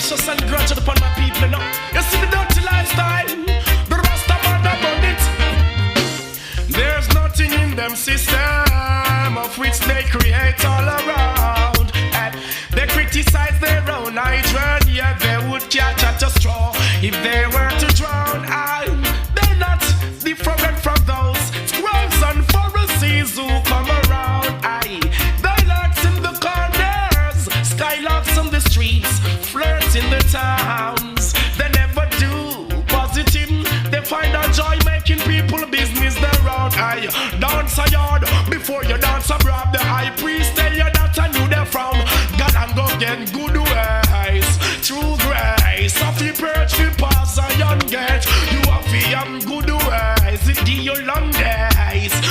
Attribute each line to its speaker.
Speaker 1: malicious and grudged upon my people, you know. You see the dirty lifestyle, the rasta man about it. There's nothing in them system of which they create all around. And they criticize their own children, yeah, they would catch at a straw if they were to drown. They're not different from those scribes and Pharisees who come around. Dialogues in the corners, skylarks on the streets, flirts in the towns. They never do positive. They find a joy making people business their own. Dance a yard before you dance abroad.